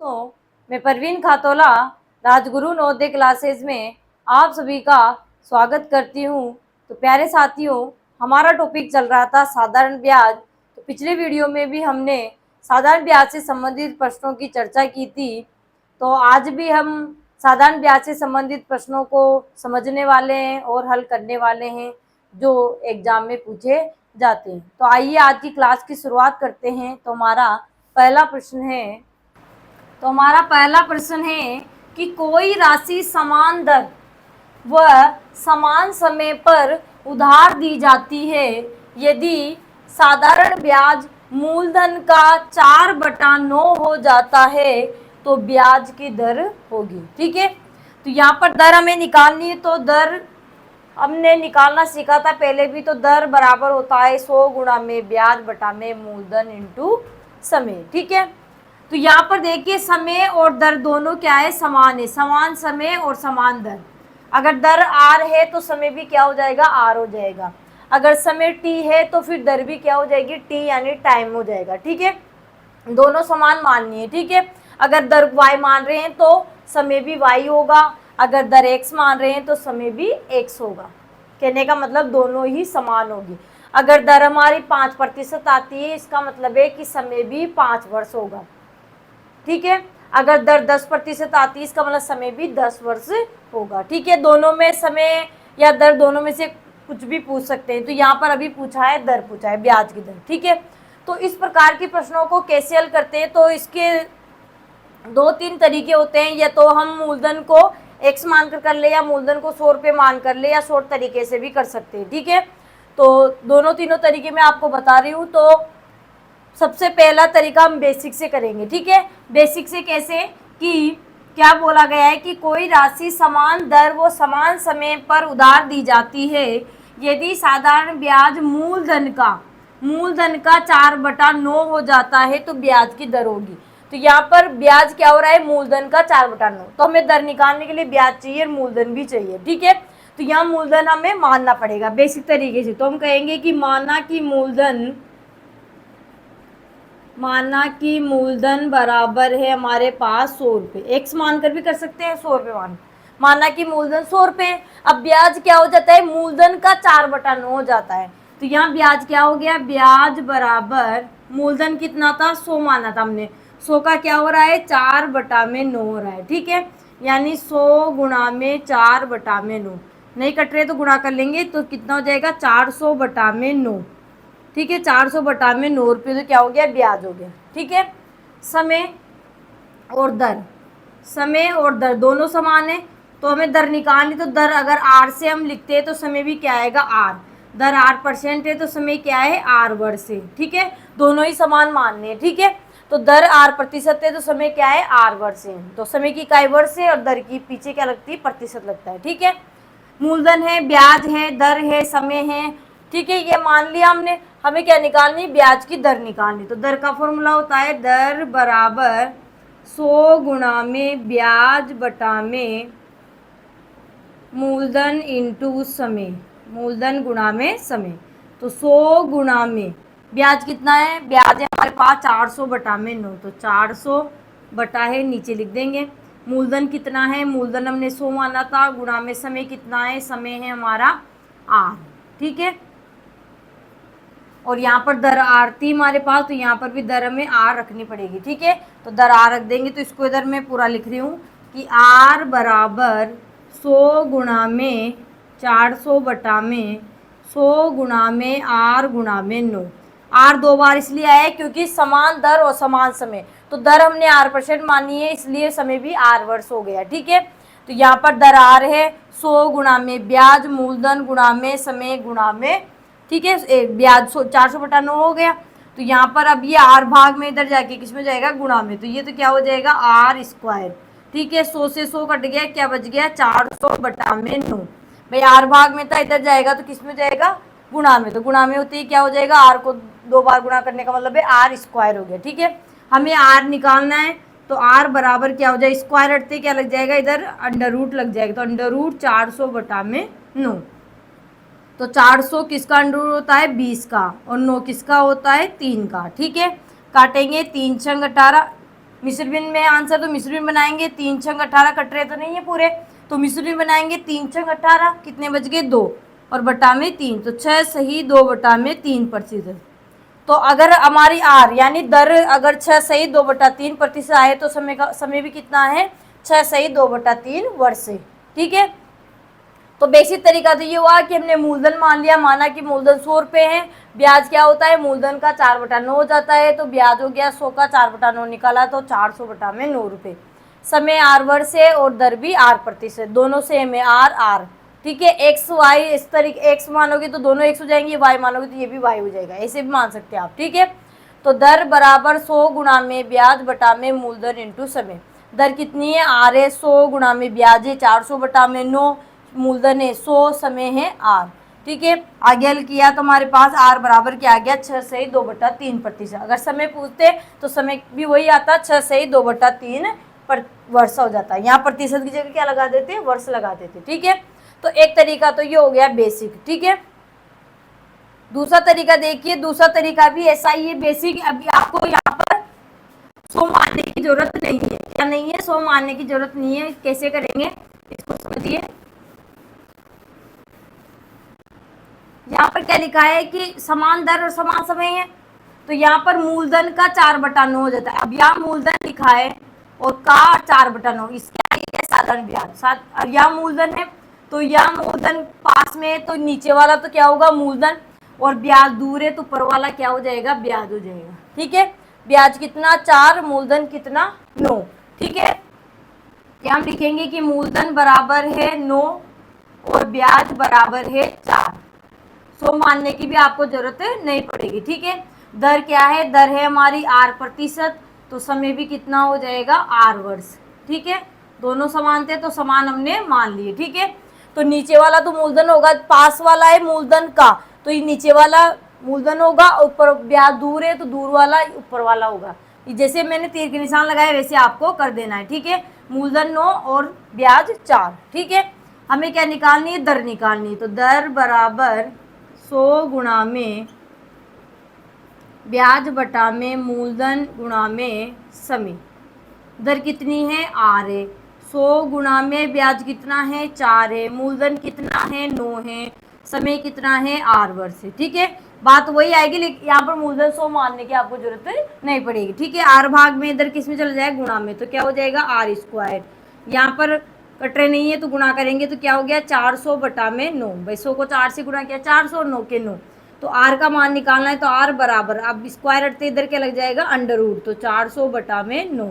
तो मैं परवीन खातोला राजगुरु नवोदय क्लासेस में आप सभी का स्वागत करती हूँ। तो प्यारे साथियों, हमारा टॉपिक चल रहा था साधारण ब्याज। तो पिछले वीडियो में भी हमने साधारण ब्याज से संबंधित प्रश्नों की चर्चा की थी। तो आज भी हम साधारण ब्याज से संबंधित प्रश्नों को समझने वाले हैं और हल करने वाले हैं जो एग्जाम में पूछे जाते हैं। तो आइए आज की क्लास की शुरुआत करते हैं। तो हमारा पहला प्रश्न है कि कोई राशि समान दर व समान समय पर उधार दी जाती है। यदि साधारण ब्याज मूलधन का 4/9 हो जाता है तो ब्याज की दर होगी। ठीक है, तो यहाँ पर दर हमें निकालनी है। तो दर हमने निकालना सीखा था पहले भी। तो दर बराबर होता है 100 गुणा में ब्याज बटा में मूलधन इंटू समय। ठीक है, तो यहाँ पर देखिए समय और दर दोनों क्या है, समान है। समान समय और समान दर। अगर दर आर है तो समय भी क्या हो जाएगा, आर हो जाएगा। अगर समय टी है तो फिर दर भी क्या हो जाएगी, टी यानी टाइम हो जाएगा। ठीक है, दोनों समान माननी है। ठीक है, अगर दर y मान रहे हैं तो समय भी y होगा। अगर दर x मान रहे हैं तो समय भी x होगा। कहने का मतलब दोनों ही समान होगी। अगर दर हमारी 5% आती है, इसका मतलब है कि समय भी 5 वर्ष होगा। ठीक है, अगर दर 10% आती है, इसका मतलब समय भी 10 वर्ष होगा। ठीक है, दोनों में समय या दर दोनों में से कुछ भी पूछ सकते हैं। तो यहाँ पर अभी पूछा है दर, पूछा है ब्याज की दर। ठीक है, तो इस प्रकार के प्रश्नों को कैसे हल करते हैं, तो इसके 2-3 तरीके होते हैं। या तो हम मूलधन को x मानकर कर ले, या मूलधन को 100 रुपये मान कर ले, या शॉर्ट तरीके से भी कर सकते हैं। ठीक है, तो दोनों तीनों तरीके मैं आपको बता रही हूँ। तो सबसे पहला तरीका हम बेसिक से करेंगे। ठीक है, बेसिक से कैसे, कि क्या बोला गया है कि कोई राशि समान दर व समान समय पर उधार दी जाती है। यदि साधारण ब्याज मूलधन का 4/9 हो जाता है तो ब्याज की दर होगी। तो यहाँ पर ब्याज क्या हो रहा है, मूलधन का 4/9। तो हमें दर निकालने के लिए ब्याज चाहिए और मूलधन भी चाहिए। ठीक है, तो यहाँ मूलधन हमें मानना पड़ेगा बेसिक तरीके से। तो हम कहेंगे कि माना कि मूलधन बराबर है हमारे पास 100 रुपये। एक्स मानकर भी कर सकते हैं, 100 रुपये माना कि मूलधन 100 रुपये। अब ब्याज क्या हो जाता है, मूलधन का 4/9 हो जाता है। तो यहाँ ब्याज क्या हो गया, ब्याज बराबर मूलधन कितना था, 100 माना था हमने। 100 का क्या हो रहा है, 4/9 हो रहा है। ठीक है, यानी 100 गुणा में 4/9। नहीं कट रहे तो गुणा कर लेंगे, तो कितना हो जाएगा, 400/9। ठीक है, 400/9 रुपये। तो क्या हो गया, ब्याज हो गया। ठीक है, समय और दर दोनों समान है। तो हमें दर निकालनी, तो दर अगर आर से हम लिखते हैं तो समय भी क्या आएगा, आर। दर 8% है तो समय क्या है, आर वर्ष है। ठीक है, दोनों ही समान मानने हैं। ठीक है, तो दर 8% है तो समय क्या है, आर वर्ष है। तो समय की इकाई वर्ष है और दर की पीछे क्या लगती है, प्रतिशत लगता है। ठीक है, मूलधन है, ब्याज है, दर है, समय है। ठीक है, ये मान लिया हमने। हमें क्या निकालनी, ब्याज की दर निकालनी। तो दर का फॉर्मूला होता है दर बराबर 100 गुणा में ब्याज बटा में मूलधन इंटू समय, मूलधन गुणा में समय। तो 100 गुणा में ब्याज कितना है, ब्याज है हमारे पास 400/9। तो 400 बटा है, नीचे लिख देंगे। मूलधन कितना है, मूलधन हमने 100 माना था, गुणा में समय कितना है, समय है हमारा आर। ठीक है, और यहाँ पर दर आर थी हमारे पास, तो यहाँ पर भी दर हमें आर रखनी पड़ेगी। ठीक है, तो दर आर रख देंगे। तो इसको इधर मैं पूरा लिख रही हूँ कि आर बराबर 100 गुणा में 400 बटा में 100 गुणा में आर गुणा में 9। आर 2 बार इसलिए आया है क्योंकि समान दर और समान समय। तो दर हमने 8% मानी है, इसलिए समय भी आर वर्ष हो गया। ठीक है, तो यहाँ पर दर आर है 100 गुणा में ब्याज मूलधन गुणा में समय गुणा में, ठीक है, ब्याज 400/9 हो गया। तो यहाँ पर अब ये आर भाग में इधर जाके किस में जाएगा, गुणा में। तो ये तो क्या हो जाएगा, आर स्क्वायर। ठीक है, 100 से 100 कट गया, क्या बच गया, 400/9। भाई आर भाग में था, इधर जाएगा तो किस में जाएगा, गुणा में। तो गुणा में होती है क्या हो जाएगा, आर को 2 बार गुणा करने का मतलब है आर स्क्वायर हो गया। ठीक है, हमें आर निकालना है। तो आर बराबर क्या हो जाए, स्क्वायर हटते क्या लग जाएगा, इधर अंडर रूट लग जाएगा। तो अंडर रूट 400/9। तो 400 किसका अंडर रूट होता है, 20 का, और 9 किसका होता है, 3 का। ठीक है, काटेंगे, 3 छंग 18, मिश्र भिन्न में आंसर, तो मिश्र भिन्न बनाएंगे, 3 छंग 18 कट रहे तो नहीं है पूरे, तो मिश्र भिन्न बनाएंगे 3 छंग 18, कितने बच गए 2 और बटा में 3, तो 6 सही 2 बटा में 3%। तो अगर हमारी आर यानी दर अगर 6 सही 2 बटा 3% आए तो समय भी कितना है 6 सही 2 बटा 3 वर्ष है। ठीक है, तो बेसिक तरीका तो ये हुआ कि हमने मूलधन मान लिया, माना कि मूलधन 100 रुपये है, ब्याज क्या होता है मूलधन का 4/9 हो जाता है, तो ब्याज हो गया 100 का 4/9 निकाला तो 400 बटा में 9 रुपये। समय आर वर्ष है और दर भी आर प्रतिशत, दोनों सेम है आर आर। ठीक है, एक्स वाई इस तरीके एक्स मानोगे तो दोनों एक्स हो जाएंगे, वाई मानोगे तो ये भी वाई हो जाएगा, ऐसे भी मान सकते हैं आप। ठीक है, तो दर बराबर 100 गुणा में ब्याज बटा में मूलधन इंटू समय। दर कितनी है आर है, 100 गुणा में ब्याज है 400 बटा में 9, मूलधन है 100, समय है आर। ठीक है, आगे हल किया तो हमारे पास आर बराबर क्या आ गया 6 सही 2 बटा 3%। अगर समय पूछते तो समय भी वही आता 6 सही 2 बटा 3 वर्ष हो जाता है, यहाँ प्रतिशत की जगह क्या लगा देते वर्ष लगा देते। ठीक है, तो एक तरीका तो ये हो गया बेसिक। ठीक है, दूसरा तरीका देखिए, दूसरा तरीका भी ऐसा ही है बेसिक। अभी आपको यहाँ पर 100 मानने की जरूरत नहीं है, क्या नहीं है 100 मानने की जरूरत नहीं है। कैसे करेंगे इसको समझिए, यहाँ पर क्या लिखा है कि समान दर और समान समय है, तो यहाँ पर मूलधन का 4/9 हो जाता है। अब यहाँ मूलधन लिखा है और का 4/9, इसका है साधारण ब्याज, यहाँ मूलधन है तो यह मूलधन पास में है तो नीचे वाला तो क्या होगा मूलधन, और ब्याज दूर है तो ऊपर वाला क्या हो जाएगा ब्याज हो जाएगा। ठीक है, ब्याज कितना 4, मूलधन कितना 9। ठीक है, क्या हम लिखेंगे कि मूलधन बराबर है 9 और ब्याज बराबर है 4। 100 मानने की भी आपको जरूरत नहीं पड़ेगी। ठीक है, दर क्या है, दर है हमारी आर प्रतिशत, तो समय भी कितना हो जाएगा आर वर्ष। ठीक है, दोनों समान थे तो समान हमने मान लिए। ठीक है, तो नीचे वाला तो मूलधन होगा, पास वाला है मूलधन का तो ये नीचे वाला मूलधन होगा, ऊपर ब्याज दूर है तो दूर वाला ऊपर वाला होगा। जैसे मैंने तीर के निशान लगाए वैसे आपको कर देना है। ठीक है, मूलधन 9 और ब्याज 4। ठीक है, हमें क्या निकालनी है दर निकालनी है, तो दर बराबर 100 गुणा में ब्याज बटा में मूलधन गुणा में समय। दर कितनी है आर है, 100 गुणा में ब्याज कितना है 4 है, मूलधन कितना है 9 है, समय कितना है आर वर्ष है। ठीक है, बात वही आएगी, लेकिन यहाँ पर मूलधन 100 मानने की आपको जरूरत नहीं पड़ेगी। ठीक है, आर भाग में इधर किस में चला जाएगा गुणा में, तो क्या हो जाएगा आर स्क्वायर। यहाँ पर कट रहे नहीं है तो गुणा करेंगे तो क्या हो गया 400 बटा में 9, भाई 100 को 4 से गुणा किया 400, 9 के 9, तो आर का मान निकालना है तो आर बराबर, अब स्क्वायर हटते इधर क्या लग जाएगा अंडर रूट, तो 400 बटा में 9,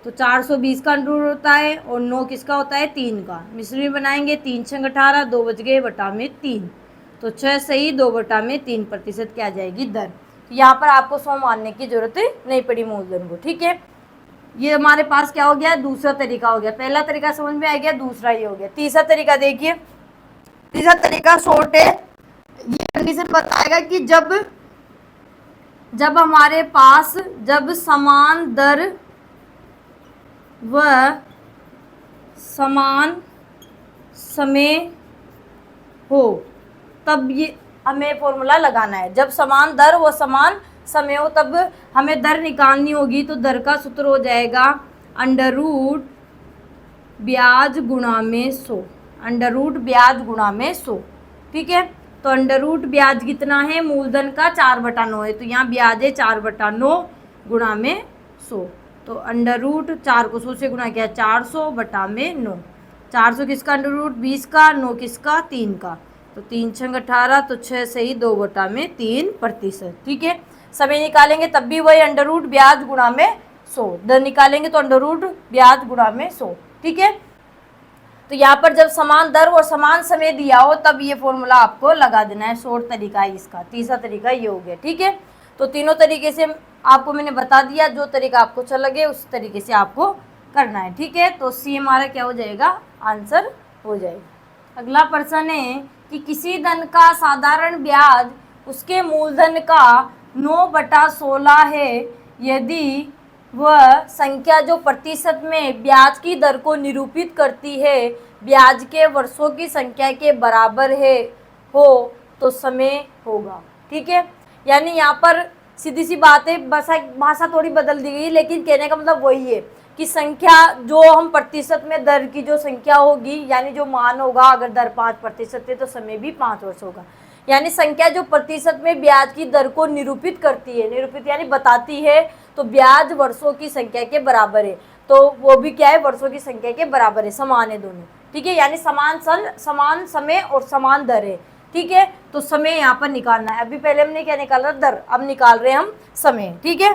तो 420 का अंडर रूट होता है और 9 किसका होता है 3 का। मिश्र बनाएंगे 3 छंग 18, 2 बच गए बटा में 3, तो 6 सही 2 बटा में 3% क्या आ जाएगी दर। तो यहाँ पर आपको 100 मानने की जरूरत नहीं पड़ी मूलधन को। ठीक है, ये हमारे पास क्या हो गया दूसरा तरीका हो गया। पहला तरीका समझ में आ गया, दूसरा ये हो गया। तीसरा तरीका देखिए, तीसरा तरीका शॉर्ट है, ये कंडीशन बताएगा कि जब हमारे पास जब समान दर व समान समय हो तब ये हमें फॉर्मूला लगाना है। जब समान दर व समान समय हो तब हमें दर निकालनी होगी, तो दर का सूत्र हो जाएगा अंडर रूट ब्याज गुणा में 100, अंडर रूट ब्याज गुणा में 100। ठीक है, तो अंडर रूट ब्याज कितना है मूलधन का 4/9 है, तो यहाँ ब्याज है 4/9 गुणा में 100, तो अंडर रूट 4 को 100 से गुणा किया 400 बटा में 9, 400 किसका अंडर रूट 20 का, 9 किसका 3 का, तो 3 छंग 18, तो 6 सही 2 बटा में 3%। ठीक है, समय निकालेंगे तब भी वही अंडर रूट ब्याज गुणा में 100, दर निकालेंगे तो अंडर रूट ब्याज गुणा में 100। ठीक है, तो यहाँ पर जब समान दर और समान समय दिया हो तब ये फॉर्मूला आपको लगा देना है। शॉर्ट तरीका है इसका, तीसरा तरीका ये हो गया। ठीक है, तो तीनों तरीके से आपको मैंने बता दिया, जो तरीका आपको अच्छा लगे उस तरीके से आपको करना है। ठीक है, तो सी हमारा क्या हो जाएगा आंसर हो जाएगा। अगला प्रश्न है कि किसी धन का साधारण ब्याज उसके मूलधन का 9/16 है, यदि वह संख्या जो प्रतिशत में ब्याज की दर को निरूपित करती है ब्याज के वर्षों की संख्या के बराबर है हो तो समय होगा। ठीक है, यानी यहाँ पर सीधी सी बात है, बस भाषा थोड़ी बदल दी गई, लेकिन कहने का मतलब वही है कि संख्या जो हम प्रतिशत में दर की जो संख्या होगी, यानी जो मान होगा, अगर दर 5% है तो समय भी 5 वर्ष होगा। यानी संख्या जो प्रतिशत में ब्याज की दर को निरूपित करती है, निरूपित यानी बताती है, तो ब्याज वर्षों की संख्या के बराबर है, तो वो भी क्या है, वर्षों की संख्या के बराबर है, समान है दोनों, ठीक है। यानी समान समान समय और समान दर है, ठीक है। तो समय यहाँ पर निकालना है। अभी पहले हमने क्या निकाला, दर, अब निकाल रहे हैं हम समय, ठीक है।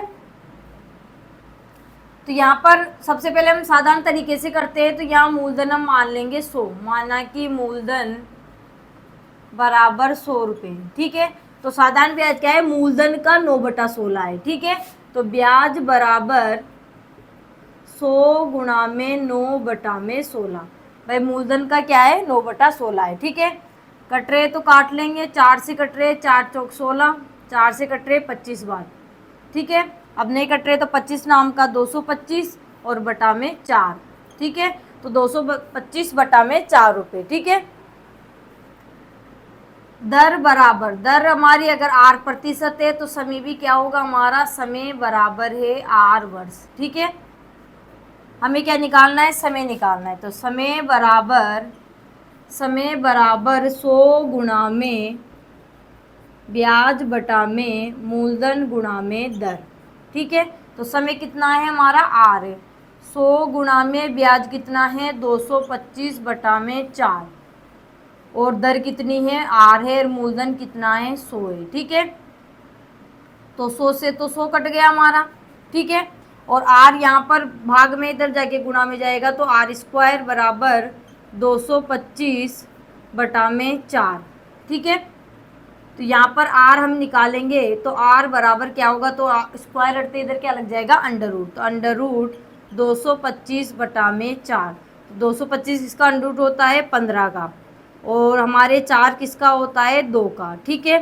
तो यहाँ पर सबसे पहले हम साधारण तरीके से करते हैं, तो यहाँ मूलधन हम मान लेंगे 100, माना कि मूलधन बराबर 100 रुपये, ठीक है। तो साधारण ब्याज क्या है, मूलधन का 9/16 है, ठीक है। तो ब्याज बराबर 100 गुणा में 9/16, भाई मूलधन का क्या है, 9/16 है, ठीक है। कट रहे तो काट लेंगे, 4 से कट रहे, 4 चौक 16, 4 से कट रहे 25 बार, ठीक है। अब नहीं कट रहे तो 25 नाम का 225 और बटा में 4, ठीक है। तो 225 बटा में 4 रुपये, ठीक है। दर बराबर, दर हमारी अगर R% है तो समय भी क्या होगा हमारा, समय बराबर है R वर्ष, ठीक है। हमें क्या निकालना है, समय निकालना है। तो समय बराबर 100 गुणा में ब्याज बटा में मूलधन गुणा में दर, ठीक है। तो समय कितना है हमारा, R है। 100 गुणा में ब्याज कितना है, 225 बटा में 4, और दर कितनी है, R है, और मूलधन कितना है, 100 है, ठीक है। तो 100 से तो 100 कट गया हमारा, ठीक है। और R यहाँ पर भाग में इधर जाके गुणा में जाएगा, तो R² बराबर 225 बटा में 4, ठीक है। तो यहाँ पर R हम निकालेंगे, तो R बराबर क्या होगा, तो स्क्वायर हटते इधर क्या लग जाएगा, अंडर रूट, तो अंडर रूट 225 बटा में 4, 225 इसका अंडर रूट होता है 15 का, और हमारे 4 किसका होता है, 2 का, ठीक है।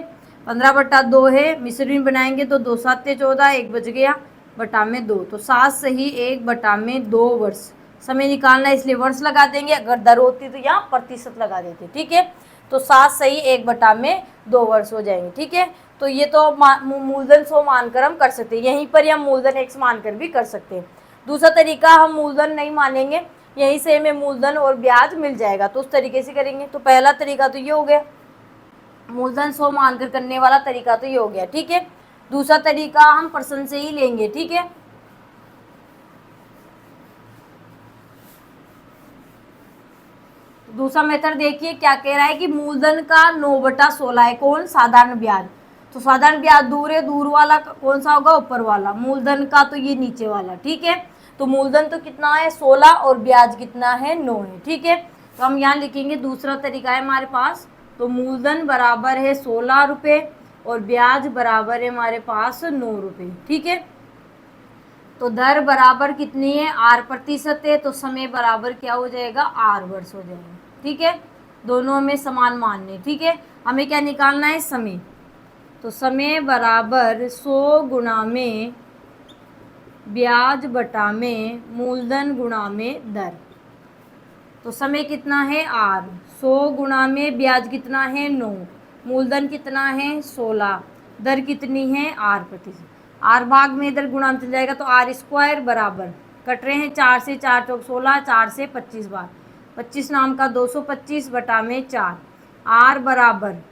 15/2 है, मिश्रण बनाएंगे तो 2 7 14, 1 बच गया, बटा में 2, तो 7 सही 1 बटा में 2 वर्ष। समय निकालना है इसलिए वर्ष लगा देंगे, अगर दर होती तो यहाँ प्रतिशत लगा देते, ठीक है। तो 7 सही 1 बटा में 2 वर्ष हो जाएंगे, ठीक है। तो ये तो मूलधन 100 मानकर हम कर सकते हैं, यहीं पर हम मूलधन x मानकर भी कर सकते हैं। दूसरा तरीका, हम मूलधन नहीं मानेंगे, यहीं से हमें मूलधन और ब्याज मिल जाएगा, तो उस तरीके से करेंगे। तो पहला तरीका तो ये हो गया, मूलधन 100 मानकर करने वाला तरीका तो ये हो गया, ठीक है। दूसरा तरीका हम पर्सन से ही लेंगे, ठीक है। दूसरा मेथड देखिए क्या कह रहा है कि मूलधन का 9/16 है, कौन, साधारण ब्याज। तो साधारण ब्याज दूर है, दूर वाला कौन सा होगा, ऊपर वाला, मूलधन का तो ये नीचे वाला, ठीक है। तो मूलधन तो कितना है 16, और ब्याज कितना है 9 है, ठीक है। तो हम यहाँ लिखेंगे, दूसरा तरीका है हमारे पास, तो मूलधन बराबर है 16 रुपये और ब्याज बराबर है हमारे पास 9 रुपये, ठीक है। तो दर बराबर कितनी है, R% है, तो समय बराबर क्या हो जाएगा, R वर्ष हो जाएगा, ठीक है। दोनों हमें समान मानने, ठीक है। हमें क्या निकालना है, समय। तो समय बराबर 100 गुणा में ब्याज बटा में मूलधन गुणा में दर। तो समय कितना है, R, 100 गुणा में ब्याज कितना है 9, मूलधन कितना है 16, दर कितनी है R%। R भाग में इधर गुणा में चल जाएगा, तो R² बराबर, कट रहे हैं 4 से, 4 चौक 16, 4 से 25 बार, 25 नाम का 225 बटा में 4, R बराबर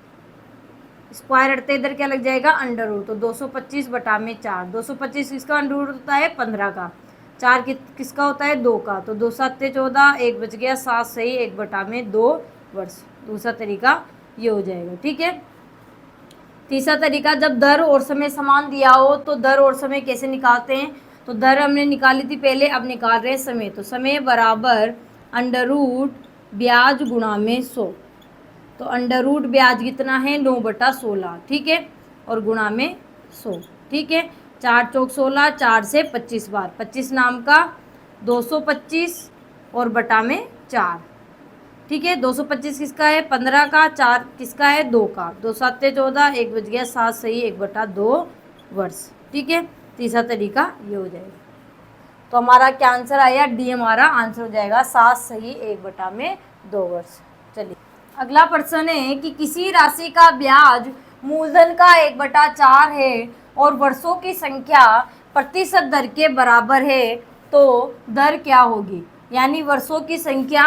स्क्वायर हटते इधर क्या लग जाएगा, अंडर रूट, तो 225 बटा में 4, 225 किसका अंडर रूट होता है 15 का, 4 किसका होता है 2 का, तो 2 7 14, 1 बच गया, 7 सही 1 बटा में 2 वर्ष। दूसरा तरीका ये हो जाएगा, ठीक है। तीसरा तरीका, जब दर और समय समान दिया हो तो दर और समय कैसे निकालते हैं। तो दर हमने निकाली थी पहले, अब निकाल रहे हैं समय। तो समय बराबर अंडर रूट ब्याज गुणा में 100, तो अंडर रूट ब्याज कितना है 9/16, ठीक है, और गुणा में 100, ठीक है। 4 चौक 16, 4 से 25 बार, 25 नाम का 225 और बटा में 4, ठीक है। 225 किसका है 15 का, 4 किसका है 2 का, 2 7 14, 1 बच गया, 7 सही 1/2 वर्ष, ठीक है। तीसरा तरीका ये हो जाएगा। तो हमारा क्या आंसर आया, डी हमारा आंसर हो जाएगा, 7 सही 1/2 वर्ष। चलिए अगला प्रश्न है कि किसी राशि का ब्याज मूलधन का 1/4 है और वर्षों की संख्या प्रतिशत दर के बराबर है तो दर क्या होगी। यानी वर्षों की संख्या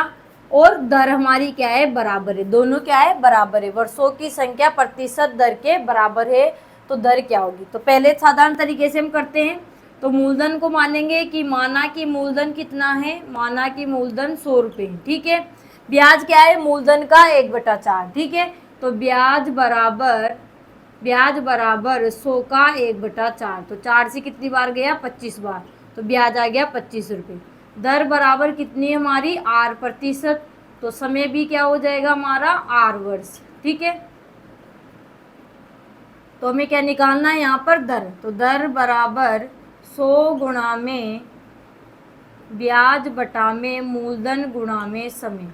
और दर हमारी क्या है, बराबर है, दोनों क्या है, बराबर है। वर्षों की संख्या प्रतिशत दर के बराबर है तो दर क्या होगी। तो पहले साधारण तरीके से हम करते हैं। तो मूलधन को मानेंगे कि माना कि मूलधन कितना है, माना कि मूलधन 100 रुपये, ठीक है। ब्याज क्या है, मूलधन का 1/4, ठीक है। तो ब्याज बराबर 100 का 1/4, तो 4 से कितनी बार गया, 25 बार, तो ब्याज आ गया 25 रुपये। दर बराबर कितनी है हमारी, R प्रतिशत, तो समय भी क्या हो जाएगा हमारा, R वर्ष, ठीक है। तो हमें क्या निकालना है यहाँ पर, दर। तो दर बराबर 100 गुणा में ब्याज बटा में मूलधन गुणा में समय।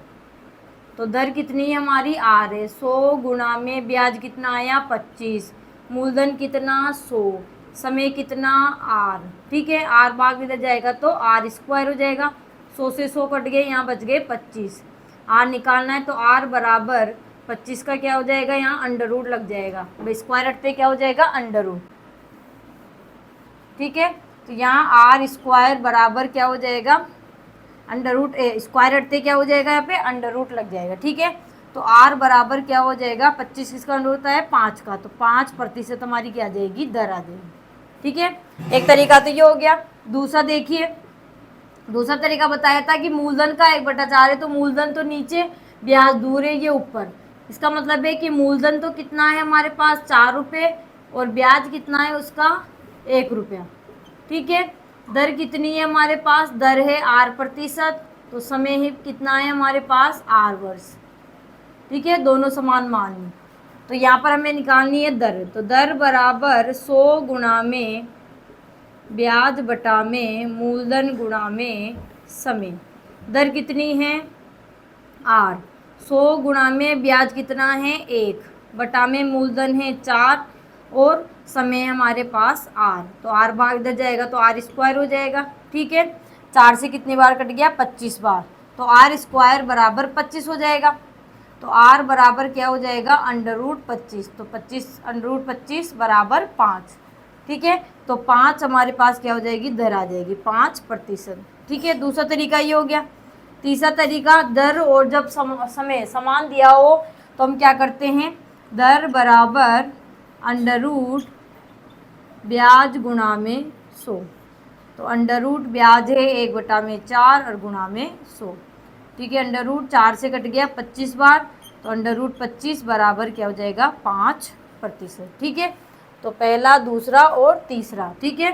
तो दर कितनी है हमारी, R है। 100 गुणा में ब्याज कितना आया, 25, मूलधन कितना 100, समय कितना R, ठीक है। R भाग इधर जाएगा तो R स्क्वायर हो जाएगा, 100 से 100 कट गए, यहाँ बच गए 25। R निकालना है तो R बराबर 25 का क्या हो जाएगा, यहाँ अंडर रूट लग जाएगा, स्क्वायर हटते क्या हो जाएगा, अंडर रूट, ठीक है। तो यहाँ R स्क्वायर बराबर क्या हो जाएगा, अंडर रूट, स्क्वायर हटते क्या हो जाएगा, यहाँ पे अंडर रूट लग जाएगा, ठीक है। तो R बराबर क्या हो जाएगा, 25 किसका अंडर होता है, 5 का, तो 5% हमारी क्या आ जाएगी, दर आ जाएगी, ठीक है। एक तरीका तो ये हो गया। दूसरा देखिए, दूसरा तरीका बताया था कि मूलधन का 1/4 है, तो मूलधन तो नीचे, ब्याज दूर है, ये ऊपर। इसका मतलब है कि मूलधन तो कितना है हमारे पास, 4 रुपये, और ब्याज कितना है उसका, 1 रुपया, ठीक है। दर कितनी है हमारे पास, दर है R प्रतिशत, तो समय है कितना है हमारे पास, R वर्ष, ठीक है, दोनों समान मान ली। तो यहाँ पर हमें निकालनी है दर। तो दर बराबर 100 गुणा में ब्याज बटा में मूलधन गुणा में समय। दर कितनी है, R। 100 गुणा में ब्याज कितना है, 1, बटा में मूलधन है 4, और समय हमारे पास R, तो R भाग इधर जाएगा तो R स्क्वायर हो जाएगा, ठीक है। 4 से कितनी बार कट गया, 25 बार, तो R स्क्वायर बराबर 25 हो जाएगा। तो R बराबर क्या हो जाएगा, अंडर रूट 25, तो 25 अंडर रूट 25 बराबर 5, ठीक है। तो 5 हमारे पास क्या हो जाएगी, दर आ जाएगी 5%, ठीक है। दूसरा तरीका ये हो गया। तीसरा तरीका, दर और जब समय समान दिया हो तो हम क्या करते हैं, दर बराबर अंडर रूट ब्याज गुणा में 100। तो अंडर रूट ब्याज है 1/4 और गुणा में 100, ठीक है। अंडर रूट 4 से कट गया 25 बार, तो अंडर रूट 25 बराबर क्या हो जाएगा, 5%, ठीक है। तो पहला, दूसरा और तीसरा, ठीक है।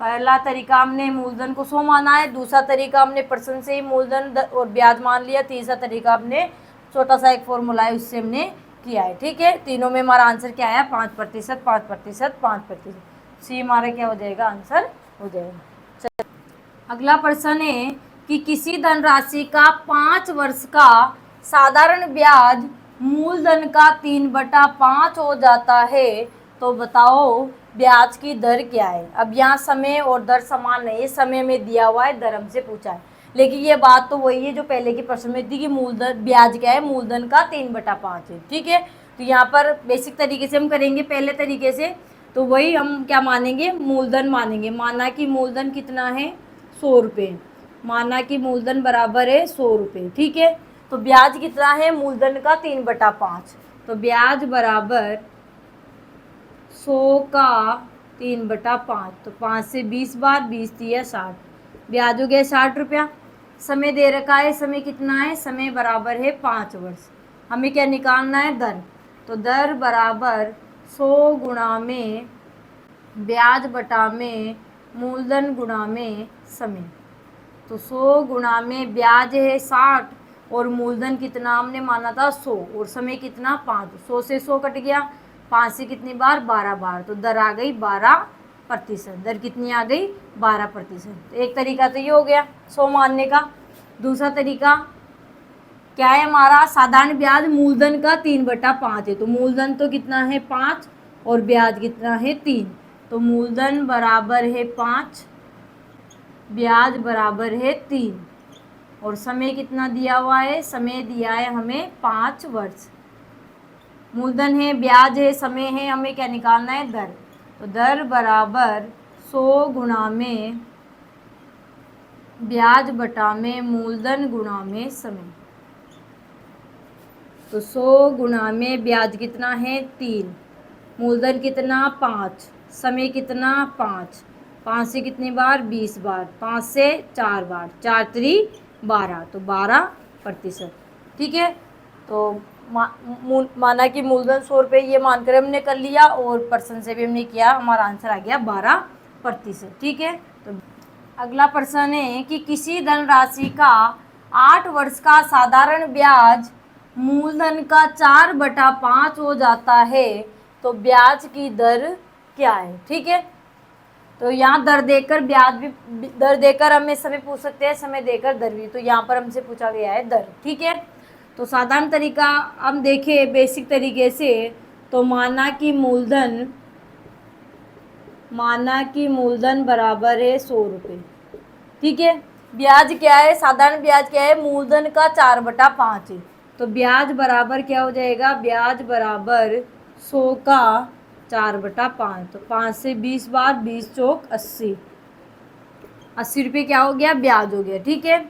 पहला तरीका हमने मूलधन को 100 माना है, दूसरा तरीका हमने परसेंट से ही मूलधन और ब्याज मान लिया, तीसरा तरीका हमने छोटा सा एक फॉर्मूला है उससे हमने किया है, ठीक है। तीनों में हमारा आंसर क्या आया, 5%, 5%, 5%। सी हमारा क्या हो जाएगा, आंसर हो जाएगा। अगला प्रश्न है कि किसी धनराशि का 5 वर्ष का साधारण ब्याज मूलधन का 3/5 हो जाता है, तो बताओ ब्याज की दर क्या है। अब यहाँ समय और दर समान नहीं है, समय में दिया हुआ है, दर हमसे पूछा है, लेकिन ये बात तो वही है जो पहले के प्रश्न में थी कि मूलधन ब्याज क्या है, मूलधन का 3/5 है, ठीक है। तो यहाँ पर बेसिक तरीके से हम करेंगे, पहले तरीके से तो वही हम क्या मानेंगे, मूलधन मानेंगे। माना कि मूलधन कितना है, 100 रुपये, माना कि मूलधन बराबर है 100 रुपये, ठीक है। तो ब्याज कितना है, मूलधन का 3/5, तो ब्याज बराबर 100 का 3/5, तो 5 से 20 बार, 20 दिया 60, ब्याज हो गया 60 रुपया। समय दे रखा है, समय कितना है, समय बराबर है 5 वर्ष। हमें क्या निकालना है, दर। तो दर बराबर 100 गुणा में ब्याज बटा में मूलधन गुणा में समय। तो 100 गुणा में ब्याज है 60 और मूलधन कितना हमने माना था 100, और समय कितना 5, 100 से 100 कट गया, 5 से कितनी बार, 12 बार, तो दर आ गई 12%। दर कितनी आ गई, 12%। तो एक तरीका तो ये हो गया 100 मानने का। दूसरा तरीका क्या है हमारा, साधारण ब्याज मूलधन का 3/5 है, तो मूलधन तो कितना है 5 और ब्याज कितना है 3, तो मूलधन बराबर है 5, ब्याज बराबर है 3, और समय कितना दिया हुआ है, समय दिया है हमें 5 वर्ष, मूलधन है, ब्याज है, समय है, हमें क्या निकालना है, दर। तो दर बराबर 100 गुणा में ब्याज बटा में मूलधन गुणा में समय। तो 100 गुणा में ब्याज कितना है 3, मूलधन कितना 5, समय कितना 5, 5 से कितनी बार 20 बार, 5 से 4 बार, 4 3 12, तो 12%। ठीक है। तो माना कि मूलधन 100 रुपये ये मानकर हमने कर लिया और परसेंट से भी हमने किया, हमारा आंसर आ गया 12%। ठीक है। तो अगला प्रश्न है कि किसी धनराशि का 8 वर्ष का साधारण ब्याज मूलधन का 4/5 हो जाता है तो ब्याज की दर क्या है। ठीक है। तो यहाँ दर देकर ब्याज भी, दर देकर हमें समय पूछ सकते हैं, समय देकर दर भी। तो यहाँ पर हमसे पूछा गया है दर। ठीक है। तो साधारण तरीका हम देखें बेसिक तरीके से, तो माना कि मूलधन बराबर है 100 रुपये। ठीक है। ब्याज क्या है, साधारण ब्याज क्या है, मूलधन का 4/5 है। तो ब्याज बराबर क्या हो जाएगा, ब्याज बराबर 100 का 4/5। तो 5 से 20 बार, 20 चौक 80, 80 रुपये क्या हो गया, ब्याज हो गया। ठीक है।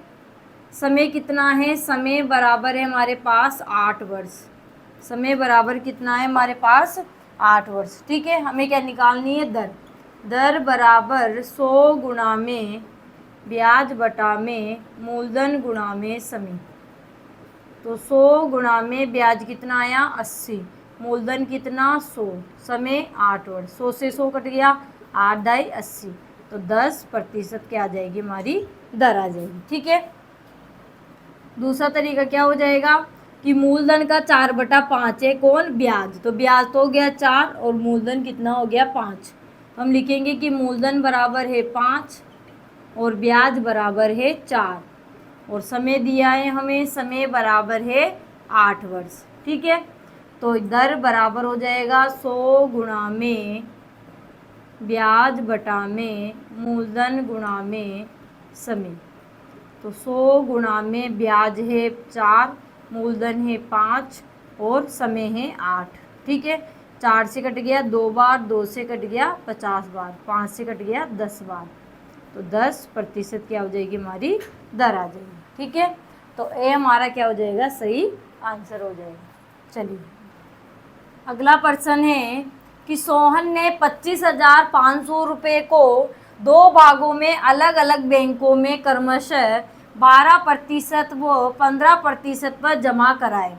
समय कितना है, समय बराबर है हमारे पास 8 वर्ष। समय बराबर कितना है हमारे पास 8 वर्ष। ठीक है। हमें क्या निकालनी है, दर। दर बराबर 100 गुणा में ब्याज बटा में मूलधन गुणा में समय। तो 100 गुणा में ब्याज कितना आया 80, मूलधन कितना 100, समय 8 वर्ष, 100 से 100 कट गया, 8 दाई 80, तो 10% क्या आ जाएगी, हमारी दर आ जाएगी। ठीक है। दूसरा तरीका क्या हो जाएगा कि मूलधन का 4/5 है कौन, ब्याज। तो ब्याज तो हो गया 4 और मूलधन कितना हो गया 5। हम लिखेंगे कि मूलधन बराबर है 5 और ब्याज बराबर है 4 और समय दिया है हमें, समय बराबर है 8 वर्ष। ठीक है। तो दर बराबर हो जाएगा 100 गुणा में ब्याज बटा में मूलधन गुणा में समय। तो 100 गुणा में ब्याज है 4, मूलधन है 5 और समय है 8। ठीक है। 4 से कट गया 2 बार, 2 से कट गया 50 बार, 5 से कट गया 10 बार, तो 10% क्या हो जाएगी, हमारी दर आ जाएगी। ठीक है। तो ए हमारा क्या हो जाएगा, सही आंसर हो जाएगा। चलिए अगला प्रश्न है कि सोहन ने 25,500 रुपये को 2 भागों में अलग अलग बैंकों में क्रमशः 12% व 15% पर जमा कराए।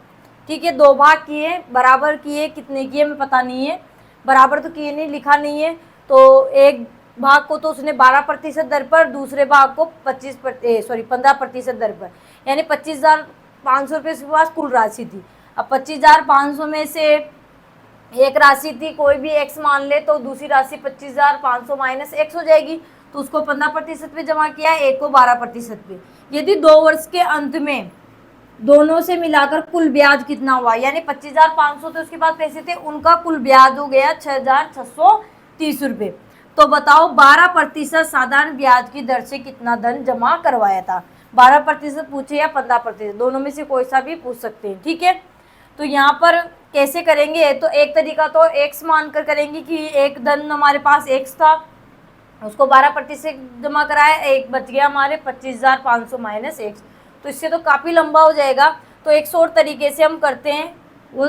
ठीक है। 2 भाग किए, बराबर किए, कितने किए हमें पता नहीं है, बराबर तो किए नहीं, लिखा नहीं है। तो एक भाग को तो उसने 12% दर पर, दूसरे भाग को 15% दर पर, यानी 25,500 रुपये उसके पास कुल राशि थी। अब 25,500 में से एक राशि थी कोई भी x मान ले, तो दूसरी राशि 25,500 माइनस x हो जाएगी। तो उसको 15% पे जमा किया, एक को 12% पे। यदि 2 वर्ष के अंत में दोनों से मिलाकर कुल ब्याज कितना हुआ, यानी 25,500 तो उसके पास पैसे थे, उनका कुल ब्याज हो गया 6,630 रुपये। तो बताओ 12% साधारण ब्याज की दर से कितना धन जमा करवाया था। 12% पूछे या 15%, दोनों में से कोई सा भी पूछ सकते हैं। ठीक है। तो यहाँ पर कैसे करेंगे, तो एक तरीका तो x मानकर करेंगे कि एक धन हमारे पास x था, उसको 12% जमा कराया, एक बच गया हमारे 25,500 माइनस x। तो इससे तो काफ़ी लंबा हो जाएगा। तो एक और तरीके से हम करते हैं, वो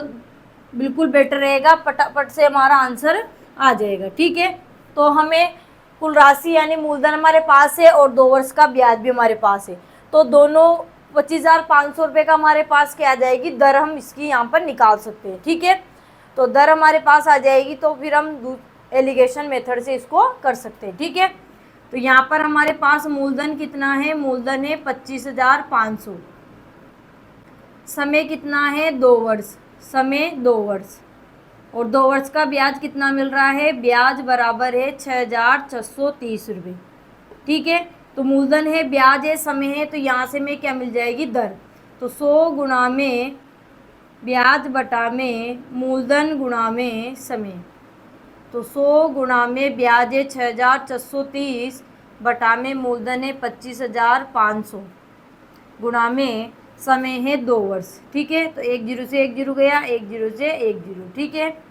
बिल्कुल बेटर रहेगा, फटाफट से हमारा आंसर आ जाएगा। ठीक है। तो हमें कुल राशि यानी मूलधन हमारे पास है और 2 वर्ष का ब्याज भी हमारे पास है, तो दोनों 25,500 रुपये का हमारे पास क्या आ जाएगी, दर हम इसकी यहाँ पर निकाल सकते हैं। ठीक है। तो दर हमारे पास आ जाएगी, तो फिर हम एलिगेशन मेथड से इसको कर सकते हैं। ठीक है। तो यहाँ पर हमारे पास मूलधन कितना है, मूलधन है 25,500, समय कितना है 2 वर्ष, समय 2 वर्ष, और 2 वर्ष का ब्याज कितना मिल रहा है, ब्याज बराबर है 6,630 रुपये। ठीक है। तो मूलधन है, ब्याज है, समय है, तो यहाँ से में क्या मिल जाएगी, दर। तो 100 गुणा में ब्याज बटा में मूलधन गुणा में समय। तो 100 गुणा में ब्याज है 6,630 बटा में मूलधन है 25,500 गुणा में समय है 2 वर्ष। ठीक है, तो 1 जीरो से 1 जीरो गया, 1 जीरो से 1 जीरो। ठीक है,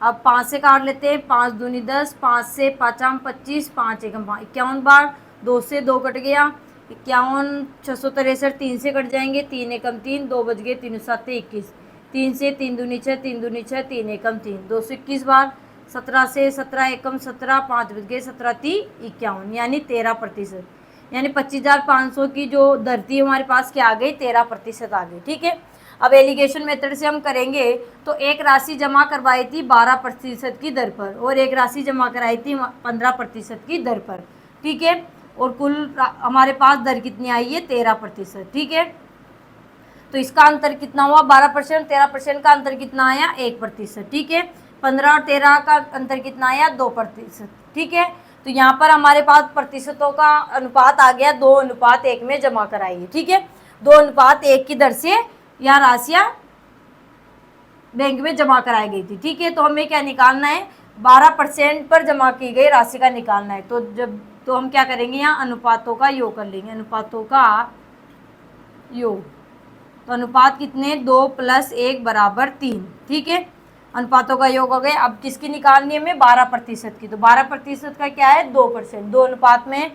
अब 5 से काट लेते हैं, 5 दूनी 10, 5 से 5 25, 5 एकम 51 बार, 2 से 2 कट गया, 51 663, 3 से कट जाएंगे, 3 एकम 3, 2 बज गए, 3 7 21, 3 से 3 दूनी 6, 3 दूनी 6, 3 एकम 3, 2 से 21 बार, 17 से 17 एकम 17, 5 बज गए, 17 3 51, यानी 13%, यानी 25,500 की जो दर थी हमारे पास क्या आ गई, 13% आ गई। ठीक है, अब एलिगेशन मेथड से हम करेंगे तो एक राशि जमा करवाई थी 12% की दर पर और एक राशि जमा कराई थी 15% की दर पर। ठीक है, और कुल हमारे पास दर कितनी आई है, 13%। ठीक है, तो इसका अंतर कितना हुआ, 12%, 13% का अंतर कितना आया, 1%। ठीक है, 15 और 13 का अंतर कितना आया, 2%। ठीक है, तो यहाँ पर हमारे पास प्रतिशतों का अनुपात आ गया 2:1 में जमा कराइए। ठीक है, 2:1 की दर से यह राशियां बैंक में जमा कराई गई थी। ठीक है, तो हमें क्या निकालना है, 12% पर जमा की गई राशि का निकालना है। तो हम क्या करेंगे, यहाँ अनुपातों का योग कर लेंगे, अनुपातों का योग। तो अनुपात कितने, 2 + 1 = 3। ठीक है, अनुपातों का योग हो गए। अब किसकी निकालनी है हमें, 12% की। तो 12% का क्या है, 2%, 2 अनुपात में,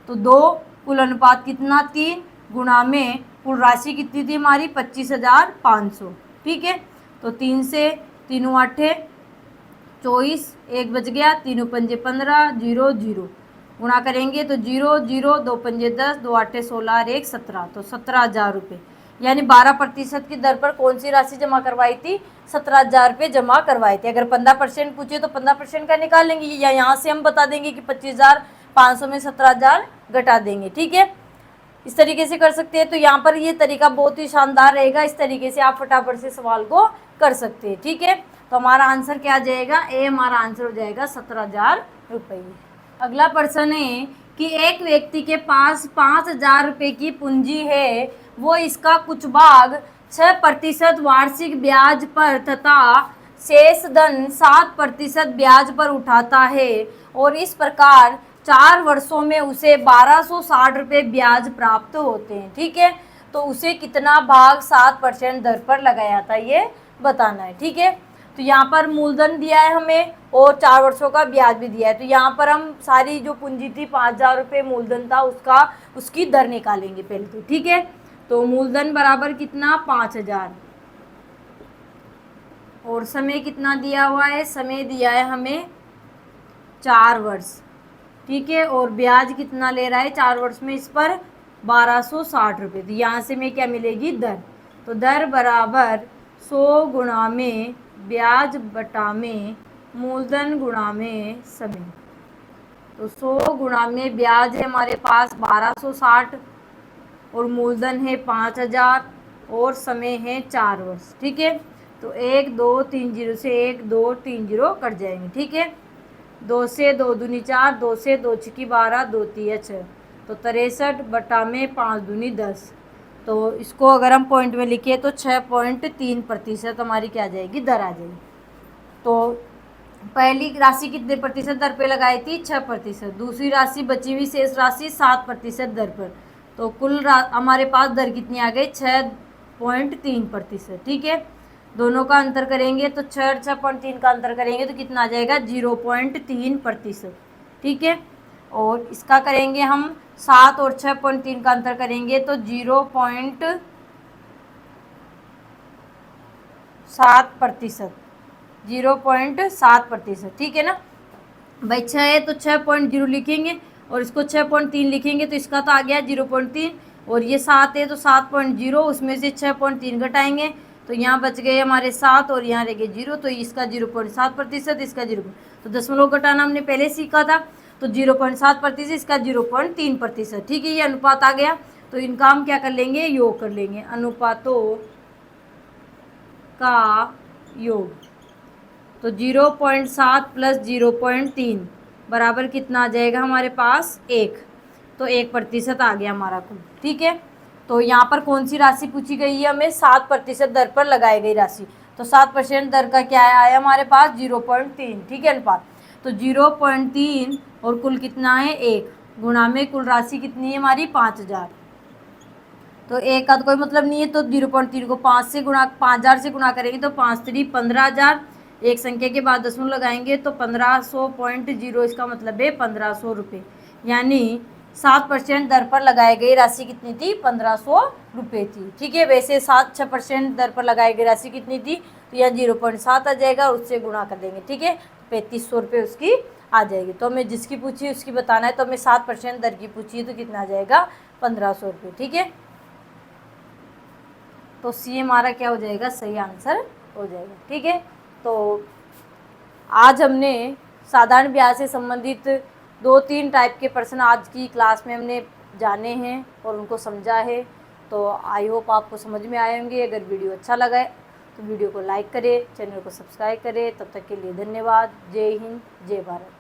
तो 2 कुल अनुपात कितना, 3 गुणा में कुल राशि कितनी थी हमारी, 25,500। ठीक है, तो 3 से 3 8 24, 1 बच गया, 3 पंजे 15, 0 0 गुणा करेंगे तो 0 0, 2 पंजे 10, 2 8 16 और 1 17, तो 17,000 रुपये, यानी 12% की दर पर कौन सी राशि जमा करवाई थी, 17,000 रुपये जमा करवाए थे। अगर 15% पूछे तो 15% का निकाल लेंगे, या यहाँ से हम बता देंगे कि 25,500 में 17,000 घटा देंगे। ठीक है, इस तरीके से कर सकते हैं। तो यहाँ पर ये तरीका बहुत ही शानदार रहेगा, इस तरीके से आप फटाफट से सवाल को कर सकते हैं। ठीक है, तो हमारा आंसर क्या आ जाएगा, ए हमारा आंसर हो जाएगा 17,000 रुपये। अगला प्रश्न है कि एक व्यक्ति के पास 5,000 रुपये की पूंजी है, वो इसका कुछ भाग 6% वार्षिक ब्याज पर तथा शेष धन 7% ब्याज पर उठाता है और इस प्रकार 4 वर्षों में उसे 1,260 रुपये ब्याज प्राप्त होते हैं। ठीक है, तो उसे कितना भाग 7% दर पर लगाया था, ये बताना है। ठीक है, तो यहाँ पर मूलधन दिया है हमें और 4 वर्षों का ब्याज भी दिया है। तो यहाँ पर हम सारी जो पूंजी थी 5,000 रुपये मूलधन था उसकी दर निकालेंगे पहले तो। ठीक है, तो मूलधन बराबर कितना, 5,000, और समय कितना दिया हुआ है, समय दिया है हमें 4 वर्ष। ठीक है, और ब्याज कितना ले रहा है 4 वर्ष में इस पर, 1,260 रुपये। तो यहाँ से में क्या मिलेगी, दर। तो दर बराबर 100 गुणा में ब्याज बटा में मूलधन गुणा में समय। तो 100 गुणा में ब्याज है हमारे पास 1,260 और मूलधन है 5,000 और समय है 4 वर्ष। ठीक है, तो 1 2 3 0 से 1 2 3 0 कट जाएंगे। ठीक है, 2 से 2 दूनी 4, 2 से 2 छिकी 12, 2 तिया 6, तो 63 बटा में 5 दूनी 10। तो इसको अगर हम पॉइंट में लिखे तो 6.3% हमारी क्या आ जाएगी, दर आ जाएगी। तो पहली राशि कितने प्रतिशत दर पे लगाई थी, 6%। दूसरी राशि बची हुई शेष राशि 7% दर पर। तो कुल हमारे पास दर कितनी आ गई, 6.3%। ठीक है, दोनों का अंतर करेंगे तो 6.3 का अंतर करेंगे तो कितना आ जाएगा, 0.3%। ठीक है, और इसका करेंगे हम 7 और 6.3 का अंतर करेंगे तो 0.7%, 0.7%। ठीक है ना भाई, 6 है तो 6.0 लिखेंगे और इसको 6.3 लिखेंगे तो इसका तो आ गया 0.3, और ये 7 है तो 7.0, उसमें से 6.3 घटाएंगे तो यहाँ बच गए हमारे 7 और यहाँ रह गए 0, तो इसका 0.7%, इसका 0, तो दशमलव घटाना हमने पहले सीखा था, तो 0.7%, इसका 0.3%। ठीक है, ये अनुपात आ गया। तो इनका हम क्या कर लेंगे, योग कर लेंगे, अनुपातों का योग। तो 0.7 + 0.3 बराबर कितना आ जाएगा हमारे पास, 1, तो 1% आ गया हमारा कुल। ठीक है, तो यहाँ पर कौन सी राशि पूछी गई है हमें, 7% दर पर लगाई गई राशि। तो 7% दर का क्या आया हमारे पास, 0.3। ठीक है, अनुपात, तो 0.3 और कुल कितना है, 1 गुणा में कुल राशि कितनी है हमारी, 5,000। तो एक का तो कोई मतलब नहीं है, तो 0.3 को 5 से गुणा 5000 से गुणा करेंगे तो 5×3 15,000। एक संख्या के बाद दशमलव लगाएंगे तो 1500.0, इसका मतलब है 1500 रुपये। यानी 7% दर पर लगाई गई राशि कितनी थी? 1500 रुपये थी। ठीक है, वैसे 6% दर पर लगाई गई राशि कितनी थी? तो यहाँ 0.7 आ जाएगा, उससे गुणा कर देंगे। ठीक है, 3500 रुपये उसकी आ जाएगी। तो हमें जिसकी पूछी उसकी बताना है, तो हमें 7% दर की पूछी है तो कितना आ जाएगा? 1500 रुपये। ठीक है, तो सी हमारा क्या हो जाएगा? सही आंसर हो जाएगा। ठीक है, तो आज हमने साधारण ब्याज से संबंधित 2-3 टाइप के प्रश्न आज की क्लास में हमने जाने हैं और उनको समझा है। तो आई होप आपको समझ में आए होंगे। अगर वीडियो अच्छा लगा है तो वीडियो को लाइक करें, चैनल को सब्सक्राइब करें। तब तक के लिए धन्यवाद। जय हिंद, जय भारत।